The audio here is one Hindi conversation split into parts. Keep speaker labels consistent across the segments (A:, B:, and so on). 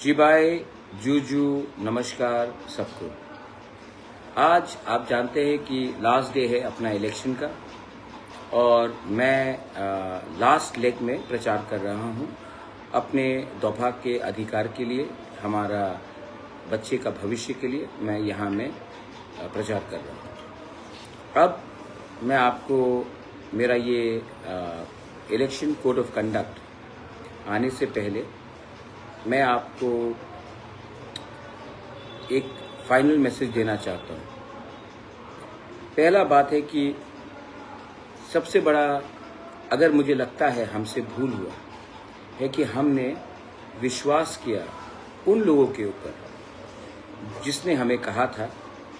A: जी भाई, जूजू, नमस्कार सबको। आज आप जानते हैं कि लास्ट डे है अपना इलेक्शन का और मैं लास्ट लेग में प्रचार कर रहा हूँ अपने सौभाग्य के अधिकार के लिए, हमारा बच्चे का भविष्य के लिए मैं यहाँ में प्रचार कर रहा हूँ। अब मैं आपको मेरा ये इलेक्शन कोड ऑफ कंडक्ट आने से पहले मैं आपको एक फाइनल मैसेज देना चाहता हूँ। पहला बात है कि सबसे बड़ा, अगर मुझे लगता है हमसे भूल हुआ है कि हमने विश्वास किया उन लोगों के ऊपर जिसने हमें कहा था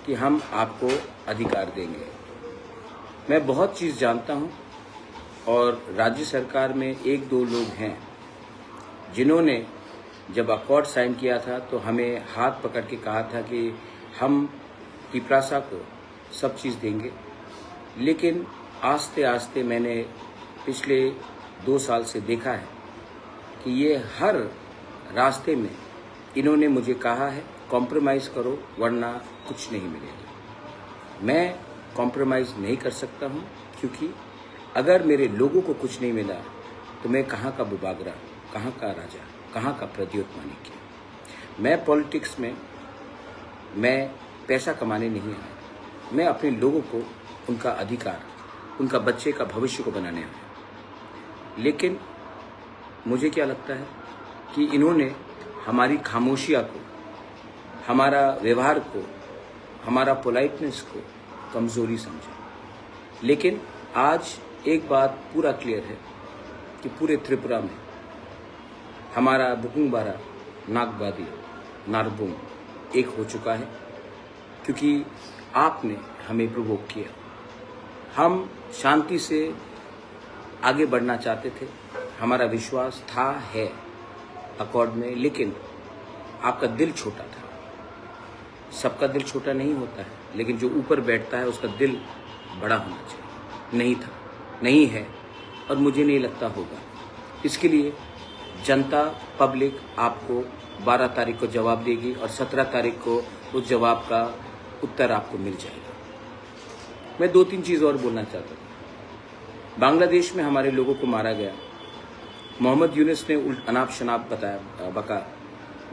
A: कि हम आपको अधिकार देंगे। मैं बहुत चीज़ जानता हूँ और राज्य सरकार में एक दो लोग हैं जिन्होंने जब अकॉर्ड साइन किया था तो हमें हाथ पकड़ के कहा था कि हम टिपरासा को सब चीज़ देंगे, लेकिन आस्ते आस्ते मैंने पिछले 2 साल से देखा है कि ये हर रास्ते में इन्होंने मुझे कहा है कॉम्प्रोमाइज़ करो वरना कुछ नहीं मिलेगा। मैं कॉम्प्रोमाइज़ नहीं कर सकता हूँ, क्योंकि अगर मेरे लोगों को कुछ नहीं मिला तो मैं कहाँ का बुबागरा, कहाँ का राजा, कहाँ का प्रद्योत मानिक। मैं पॉलिटिक्स में मैं पैसा कमाने नहीं आया, मैं अपने लोगों को उनका अधिकार, उनका बच्चे का भविष्य को बनाने आया। लेकिन मुझे क्या लगता है कि इन्होंने हमारी खामोशियाँ को, हमारा व्यवहार को, हमारा पोलाइटनेस को कमज़ोरी समझा। लेकिन आज एक बात पूरा क्लियर है कि पूरे त्रिपुरा में हमारा बुकुंगबारा, नागबादी, नारबुंग एक हो चुका है, क्योंकि आपने हमें प्रोवोक किया। हम शांति से आगे बढ़ना चाहते थे, हमारा विश्वास था है अकॉर्ड में, लेकिन आपका दिल छोटा था। सबका दिल छोटा नहीं होता है, लेकिन जो ऊपर बैठता है उसका दिल बड़ा होना चाहिए। नहीं था, नहीं है और मुझे नहीं लगता होगा। इसके लिए जनता, पब्लिक आपको 12 तारीख को जवाब देगी और 17 तारीख को उस जवाब का उत्तर आपको मिल जाएगा। मैं 2-3 चीज़ और बोलना चाहता हूँ। बांग्लादेश में हमारे लोगों को मारा गया, मोहम्मद यूनुस ने अनाप शनाप बका।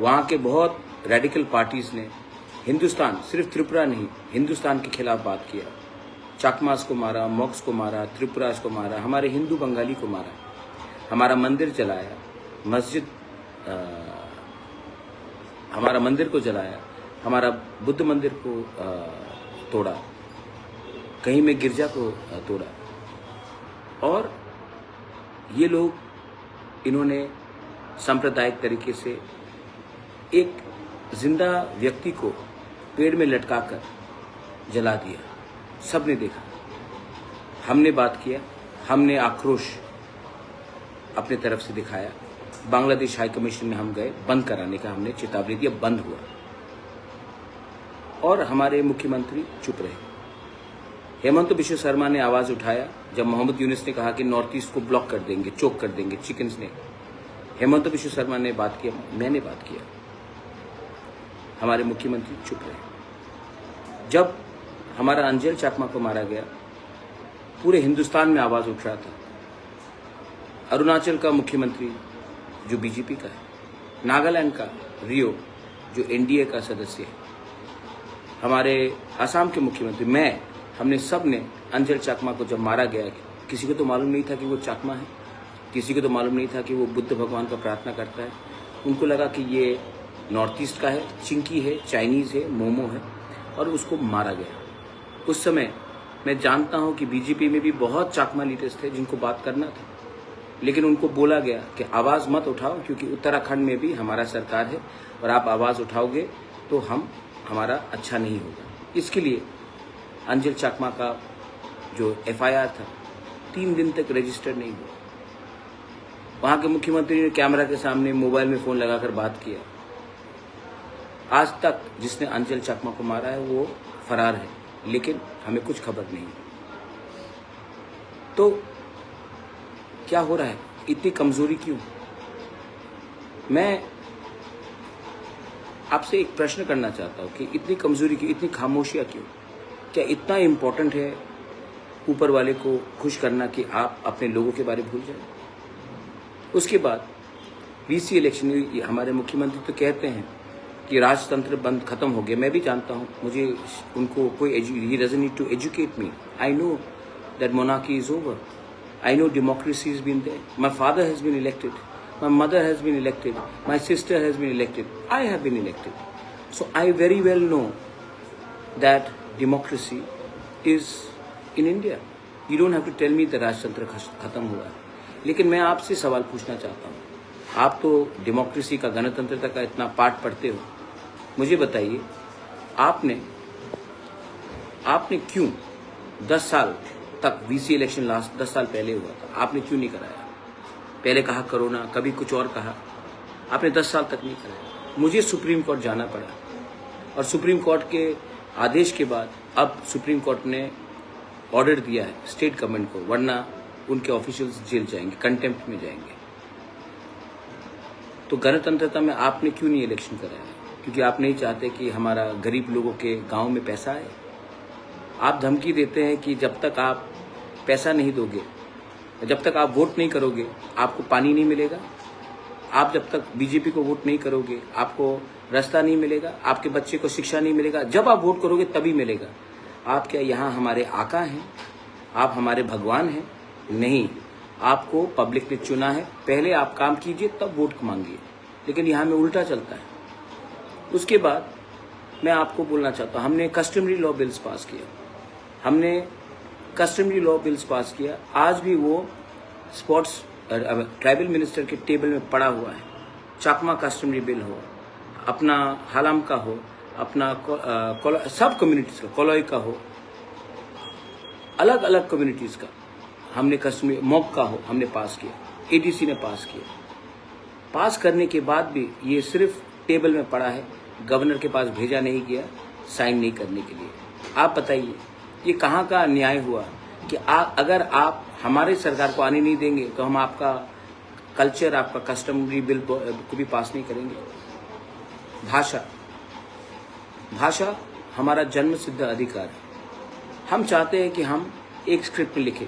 A: वहाँ के बहुत रेडिकल पार्टीज़ ने हिंदुस्तान, सिर्फ त्रिपुरा नहीं, हिंदुस्तान के खिलाफ बात किया। चाकमास को मारा, मॉक्स को मारा, त्रिपुरास को मारा, हमारे हिंदू बंगाली को मारा, हमारा मंदिर जलाया, मस्जिद, हमारा मंदिर को जलाया, हमारा बुद्ध मंदिर को तोड़ा, कहीं में गिरजा को तोड़ा। और ये लोग, इन्होंने सांप्रदायिक तरीके से एक जिंदा व्यक्ति को पेड़ में लटकाकर जला दिया। सबने देखा, हमने बात किया, हमने आक्रोश अपने तरफ से दिखाया। बांग्लादेश हाई कमीशन में हम गए, बंद कराने का हमने चेतावनी दी, बंद हुआ। और हमारे मुख्यमंत्री चुप रहे। हेमंत बिश्व शर्मा ने आवाज़ उठाया जब मोहम्मद यूनुस ने कहा कि नॉर्थ ईस्ट को ब्लॉक कर देंगे, चोक कर देंगे चिकन्स ने। हेमंत बिश्व शर्मा ने बात किया, मैंने बात किया, हमारे मुख्यमंत्री चुप रहे। जब हमारा अंजल चाकमा को मारा गया, पूरे हिंदुस्तान में आवाज़ उठ रहा था। अरुणाचल का मुख्यमंत्री जो बीजेपी का है, नागालैंड का रियो जो एनडीए का सदस्य है, हमारे असम के मुख्यमंत्री, हमने सब ने अंजल चाकमा को जब मारा गया, किसी को तो मालूम नहीं था कि वो चाकमा है, किसी को तो मालूम नहीं था कि वो बुद्ध भगवान का प्रार्थना करता है। उनको लगा कि ये नॉर्थ ईस्ट का है, चिंकी है, चाइनीज़ है, मोमो है, और उसको मारा गया। उस समय मैं जानता हूँ कि बीजेपी में भी बहुत चाकमा लीडर्स थे जिनको बात करना था, लेकिन उनको बोला गया कि आवाज़ मत उठाओ, क्योंकि उत्तराखंड में भी हमारा सरकार है और आप आवाज़ उठाओगे तो हमारा अच्छा नहीं होगा। इसके लिए अंजल चाकमा का जो एफआईआर था 3 दिन तक रजिस्टर नहीं हुआ। वहाँ के मुख्यमंत्री ने कैमरा के सामने मोबाइल में फ़ोन लगाकर बात किया। आज तक जिसने अंजल चाकमा को मारा है वो फरार है, लेकिन हमें कुछ खबर नहीं। तो क्या हो रहा है, इतनी कमज़ोरी क्यों? मैं आपसे एक प्रश्न करना चाहता हूँ कि इतनी कमजोरी क्यों, इतनी खामोशियाँ क्यों? क्या इतना इम्पोर्टेंट है ऊपर वाले को खुश करना कि आप अपने लोगों के बारे में भूल जाए? उसके बाद वीसी इलेक्शन, हमारे मुख्यमंत्री तो कहते हैं कि राजतंत्र बंद खत्म हो गया। मैं भी जानता हूँ, मुझे उनको कोई he doesn't need to educate me. I know that monarchy is over. I know democracy has been there. My father has been elected. My mother has been elected. My sister has been elected. I have been elected. So I very well know that democracy is in India. You don't have to tell me that राजतंत्र खत्म हुआ है. लेकिन मैं आपसे सवाल पूछना चाहता हूँ. आप तो डेमोक्रेसी का, गणतंत्रता का इतना पाठ पढ़ते हो. मुझे बताइए, आपने क्यों 10 साल तक, वीसी इलेक्शन लास्ट 10 साल पहले हुआ था, आपने क्यों नहीं कराया? पहले कहा कोरोना, कभी कुछ और कहा, आपने 10 साल तक नहीं कराया. मुझे सुप्रीम कोर्ट जाना पड़ा और सुप्रीम कोर्ट के आदेश के बाद अब सुप्रीम कोर्ट ने ऑर्डर दिया है स्टेट गवर्नमेंट को, वरना उनके ऑफिशियल्स जेल जाएंगे, कंटेम्प्ट में जाएंगे. तो गणतंत्रता में आपने क्यों नहीं इलेक्शन कराया? क्योंकि आप नहीं चाहते कि हमारा गरीब लोगों के गाँव में पैसा आए. आप धमकी देते हैं कि जब तक आप पैसा नहीं दोगे, जब तक आप वोट नहीं करोगे, आपको पानी नहीं मिलेगा. आप जब तक बीजेपी को वोट नहीं करोगे, आपको रास्ता नहीं मिलेगा, आपके बच्चे को शिक्षा नहीं मिलेगा. जब आप वोट करोगे तभी मिलेगा. आप क्या यहाँ हमारे आका हैं? आप हमारे भगवान हैं? नहीं, आपको पब्लिक ने चुना है. पहले आप काम कीजिए, तब वोट मांगिए. लेकिन यहाँ में उल्टा चलता है. उसके बाद मैं आपको बोलना चाहता हूँ, हमने कस्टमरी लॉ बिल्स पास किया. आज भी वो स्पोर्ट्स ट्राइबल मिनिस्टर के टेबल में पड़ा हुआ है. चाकमा कस्टमरी बिल हो, अपना हालाम का हो, अपना सब कम्युनिटीज का, कोलोई का हो, अलग अलग कम्युनिटीज का हमने कस्टमरी, मॉक का हो, हमने पास किया. एडीसी ने पास किया. पास करने के बाद भी ये सिर्फ टेबल में पड़ा है, गवर्नर के पास भेजा नहीं गया साइन नहीं करने के लिए. आप बताइए, ये कहाँ का न्याय हुआ कि अगर आप हमारे सरकार को आने नहीं देंगे तो हम आपका कल्चर, आपका कस्टमरी बिल को भी पास नहीं करेंगे. भाषा हमारा जन्म सिद्ध अधिकार है. हम चाहते हैं कि हम एक स्क्रिप्ट में लिखें.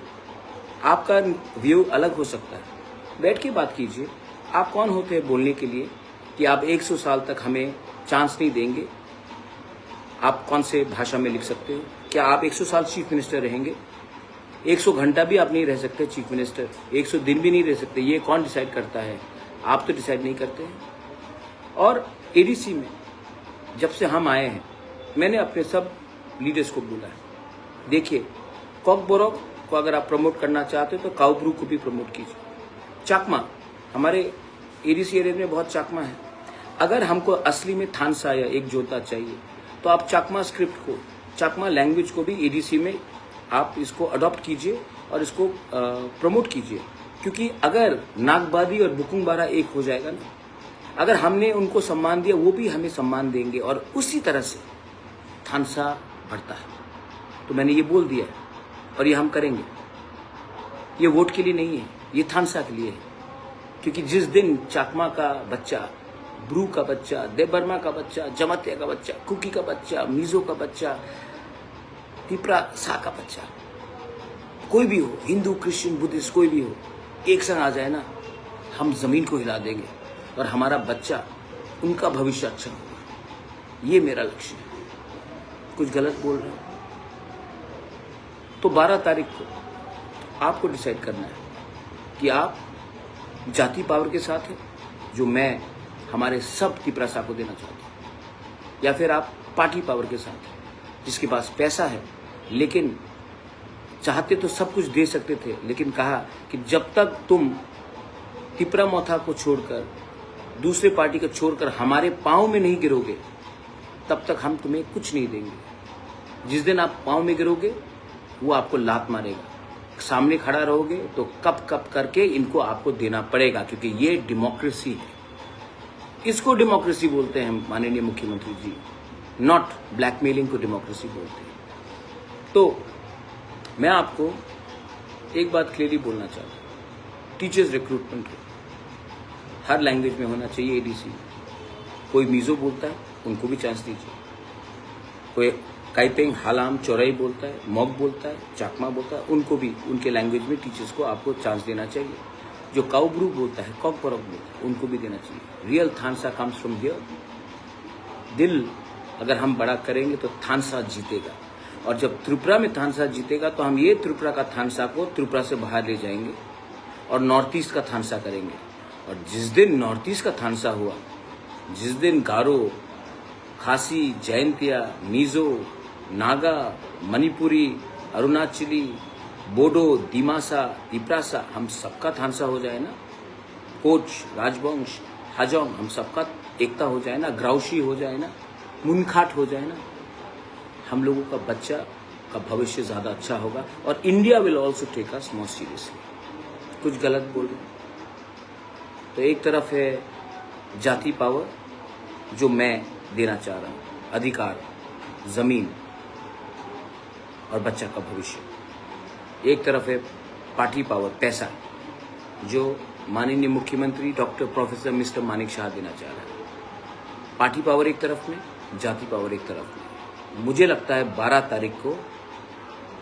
A: आपका व्यू अलग हो सकता है, बैठ के बात कीजिए. आप कौन होते हैं बोलने के लिए कि आप 100 साल तक हमें चांस नहीं देंगे? आप कौन से भाषा में लिख सकते हो? क्या आप 100 साल चीफ मिनिस्टर रहेंगे? 100 घंटा भी आप नहीं रह सकते चीफ मिनिस्टर, 100 दिन भी नहीं रह सकते. ये कौन डिसाइड करता है? आप तो डिसाइड नहीं करते हैं. और एडीसी में जब से हम आए हैं, मैंने अपने सब लीडर्स को बोला है, देखिए, कॉकबोरोक को अगर आप प्रमोट करना चाहते हो तो काउब्रू को भी प्रमोट कीजिए. चाकमा, हमारे एडीसी एरिया में बहुत चाकमा है. अगर हमको असली में थानसा या एक जोता चाहिए तो आप चाकमा स्क्रिप्ट को, चाकमा लैंग्वेज को भी एडीसी में आप इसको अडॉप्ट कीजिए और इसको प्रमोट कीजिए. क्योंकि अगर नागबादी और बुकुंगबारा एक हो जाएगा ना, अगर हमने उनको सम्मान दिया, वो भी हमें सम्मान देंगे और उसी तरह से थानसा बढ़ता है. तो मैंने ये बोल दिया है और ये हम करेंगे. ये वोट के लिए नहीं है, ये थानसा के लिए है. क्योंकि जिस दिन चाकमा का बच्चा, ब्रू का बच्चा, देबर्मा का बच्चा, जमतिया का बच्चा, कुकी का बच्चा, मिजो का बच्चा, तिपरा सा का बच्चा, कोई भी हो, हिंदू, क्रिश्चियन, बुद्धिस्ट, कोई भी हो, एक संग आ जाए ना, हम जमीन को हिला देंगे और हमारा बच्चा, उनका भविष्य अच्छा होगा. ये मेरा लक्ष्य है. कुछ गलत बोल रहे हो तो 12 तारीख को आपको डिसाइड करना है कि आप जाति पावर के साथ है, जो मैं हमारे सब तिपरासा को देना चाहता हूँ, या फिर आप पार्टी पावर के साथ है, जिसके पास पैसा है, लेकिन चाहते तो सब कुछ दे सकते थे, लेकिन कहा कि जब तक तुम तिपरा मोथा को छोड़कर, दूसरे पार्टी को छोड़कर हमारे पाँव में नहीं गिरोगे, तब तक हम तुम्हें कुछ नहीं देंगे. जिस दिन आप पाँव में गिरोगे, वो आपको लात मारेगा. सामने खड़ा रहोगे तो कप कप करके इनको आपको देना पड़ेगा, क्योंकि ये डेमोक्रेसी है. इसको डेमोक्रेसी बोलते हैं माननीय मुख्यमंत्री जी, नॉट ब्लैकमेलिंग को डेमोक्रेसी बोलते हैं. तो मैं आपको एक बात क्लियरली बोलना चाहता हूँ, टीचर्स रिक्रूटमेंट हर लैंग्वेज में होना चाहिए एडीसी. कोई मीज़ो बोलता है, उनको भी चांस दीजिए। कोई काइपेंग, हालाम, चौराई बोलता है, मॉग बोलता है, चाकमा बोलता है, उनको भी उनके लैंग्वेज में टीचर्स को आपको चांस देना चाहिए। जो काउब्रू बोलता है, कॉकबरक बोलता है, उनको भी देना चाहिए। रियल थानसा कम्स फ्रॉम हियर। दिल अगर हम बड़ा करेंगे तो थानसा जीतेगा, और जब त्रिपुरा में थानसा जीतेगा तो हम ये त्रिपुरा का थानसा को त्रिपुरा से बाहर ले जाएंगे और नॉर्थ ईस्ट का थानसा करेंगे। और जिस दिन नॉर्थ ईस्ट का थानसा हुआ, जिस दिन गारो, खासी, जयंतिया, मिजो, नागा, मणिपुरी, अरुणाचली, बोडो, दिमासा, तिप्रासा, हम सबका थानसा हो जाए ना, कोच, राजवंश, हाजोंग, हम सबका एकता हो जाए ना, ग्राउशी हो जाए ना, मुनखाट हो जाए ना, हम लोगों का बच्चा का भविष्य ज़्यादा अच्छा होगा। और India will also take us more seriously. कुछ गलत बोल रहे तो एक तरफ है जाति पावर जो मैं देना चाह रहा हूँ, अधिकार, ज़मीन और बच्चा का भविष्य। एक तरफ है पार्टी पावर, पैसा, जो माननीय मुख्यमंत्री doctor professor mister Manik Shah देना चाह रहा है। पार्टी पावर एक तरफ में, जाति पावर एक तरफ में। मुझे लगता है 12 तारीख को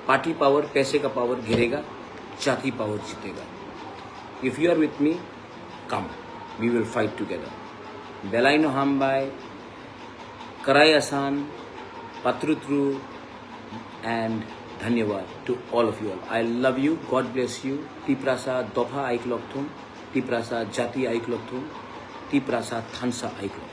A: पार्टी पावर, पैसे का पावर गिरेगा, जाति पावर जीतेगा। If you are with me, come, we will fight together. बेलाइनो हामबाई, कराई आसान, पत्रुत्रु, एंड धन्यवाद to all of you all. I love you, God bless you. Tiprasa दोफा आइकलॉक्थुम, तिप्रासा जाति आइकलॉक्थुम, तिप्रासा थानसा आइकलॉक्थुम।